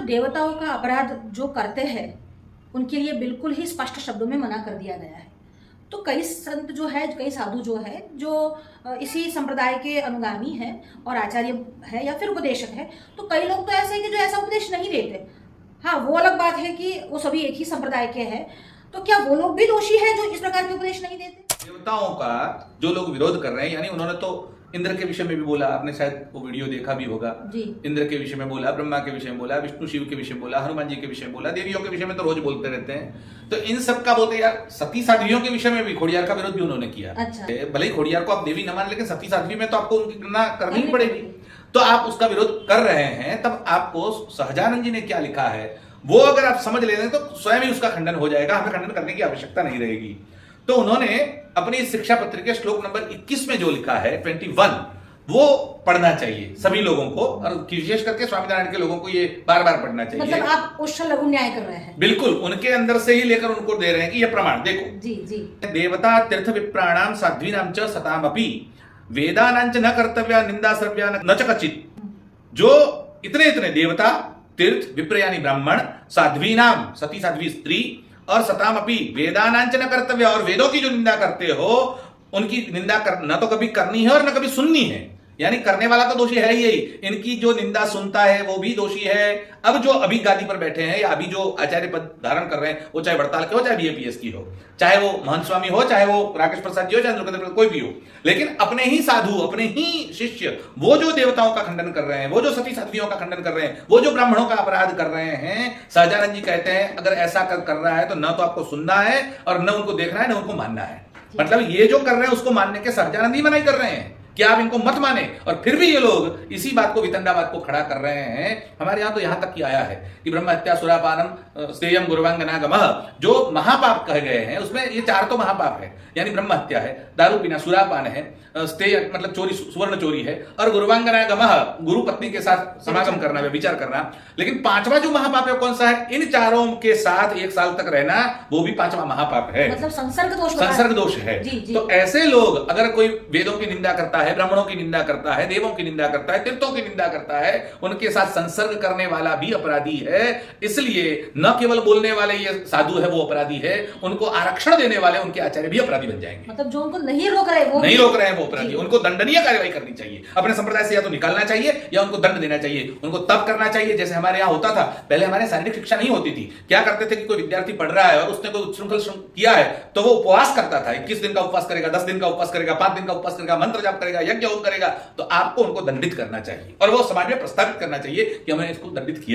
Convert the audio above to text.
देवताओं का अपराध जो करते हैं उनके लिए बिल्कुल ही स्पष्ट शब्दों में मना कर दिया गया है। तो कई संत जो है, कई साधु जो है, जो इसी संप्रदाय के अनुगामी हैं और आचार्य है या फिर उपदेशक है, तो कई लोग तो ऐसे हैं कि जो ऐसा उपदेश नहीं देते। हाँ, वो अलग बात है कि वो सभी एक ही संप्रदाय के हैं, तो क्या वो लोग भी दोषी है जो इस प्रकार के उपदेश नहीं देते? देवताओं का जो लोग विरोध कर रहे हैं, यानी उन्होंने तो इंद्र के विषय में भी बोला, आपने शायद वो वीडियो देखा भी होगा जी। इंद्र के विषय में बोला, ब्रह्मा के विषय में बोला, विष्णु शिव के विषय में बोला, हनुमान जी के विषय में बोला, देवियों के विषय में तो रोज बोलते रहते हैं। तो इन सब का बोलते यार, सती साध्वियों के विषय में भी खोड़ियार का विरोध भी उन्होंने किया। अच्छा। भले ही खोड़ियार को आप देवी न मान, लेकिन सती साध्वी में तो आपको उनकी गणना करनी ही पड़ेगी। तो आप उसका विरोध कर रहे हैं, तब आपको सहजानंद जी ने क्या लिखा है वो अगर आप समझ लेते हैं तो स्वयं ही उसका खंडन हो जाएगा, हमें खंडन करने की आवश्यकता नहीं रहेगी। तो उन्होंने अपनी शिक्षा पत्र के श्लोक नंबर 21 में जो लिखा है 21, वो पढ़ना चाहिए सभी लोगों को, और विशेष करके स्वामीनारायण के लोगों को ये बार बार पढ़ना चाहिए। मतलब आप उच्छल लघु न्याय कर रहे हैं? बिल्कुल, उनके अंदर से ही लेकर उनको दे रहे हैं कि ये प्रमाण देखो। जी जी। देवता तीर्थ विप्राणाम साध्वीनाम च सतामपि वेदानां च न कर्तव्या निंदा सर्व्या न च कचित। जो इतने इतने देवता, तीर्थ, विप्र यानी ब्राह्मण, साध्वीनाम सती साध्वी स्त्री, और सतामपि वेदानां च न कर्तव्या, और वेदों की जो निंदा करते हो उनकी निंदा न तो कभी करनी है और न कभी सुननी है। यानी करने वाला तो दोषी है ही, इनकी जो निंदा सुनता है वो भी दोषी है। अब जो अभी गादी पर बैठे हैं या अभी जो आचार्य पद धारण कर रहे हैं, वो चाहे वड़ताल के हो, चाहे बीएपीएस की हो, चाहे वो महंत स्वामी हो, चाहे वो राकेश प्रसाद जी हो, चाहे कोई भी हो, लेकिन अपने ही साधु, अपने ही शिष्य, वो जो देवताओं का खंडन कर रहे हैं, वो जो सती साध्वियों का खंडन कर रहे हैं, वो जो ब्राह्मणों का अपराध कर रहे हैं, सहजानंद जी कहते हैं अगर ऐसा कर रहा है तो न तो आपको सुनना है और न उनको देखना है, न उनको मानना है। मतलब ये जो कर रहे हैं उसको मानने के सहजानंद ही मना ही कर रहे हैं कि आप इनको मत माने, और फिर भी ये लोग इसी बात को, वितंडावाद को खड़ा कर रहे हैं। हमारे यहां तो यहां तक की आया है कि ब्रह्म हत्या, सुरापानम, स्तेयम, गुरुवांगनागमः, जो महापाप कहे गए हैं उसमें ये 4 तो महापाप है। यानी ब्रह्म हत्या है, दारू पीना, सुरापान है, स्तेय मतलब चोरी, सुवर्ण चोरी है, और गुरुवांगनागमः गुरु पत्नी के साथ समागम करना, विचार करना। लेकिन 5वां जो महापाप है कौन सा है? इन चारों के साथ 1 साल तक रहना, वो भी 5वां महापाप है। मतलब संसर्ग दोष है। तो ऐसे लोग, अगर कोई वेदों की निंदा करता है, ब्राह्मणों की निंदा करता है, देवों की निंदा करता है, तीर्थों की निंदा करता है, उनके साथ संसर्ग करने वाला भी अपराधी है। इसलिए न केवल बोलने वाले ये साधु है वो अपराधी है, उनको आरक्षण देने वाले उनके आचार्य भी अपराधी बन जाएंगे। मतलब जो उनको नहीं रोक रहे वो अपराधी, उनको दंडनीय कार्रवाई करनी चाहिए। अपने संप्रदाय से या तो निकालना चाहिए या उनको दंड देना चाहिए। उनको तब करना चाहिए जैसे हमारे यहाँ होता था पहले। हमारे शारीरिक शिक्षा नहीं होती थी, क्या करते थे कि कोई विद्यार्थी पढ़ रहा है और उसने कोई उच्छृंखल किया है तो वो उपवास करता था। 21 दिन का उपवास करेगा, 10 दिन का उपवास करेगा, 5 दिन का उपवास करेगा, मंत्र जाप करेगा, यज्ञ होम करेगा। तो आपको उनको दंडित करना चाहिए और वो समाज में प्रस्तावित करना चाहिए कि हमने इसको दंडित किया।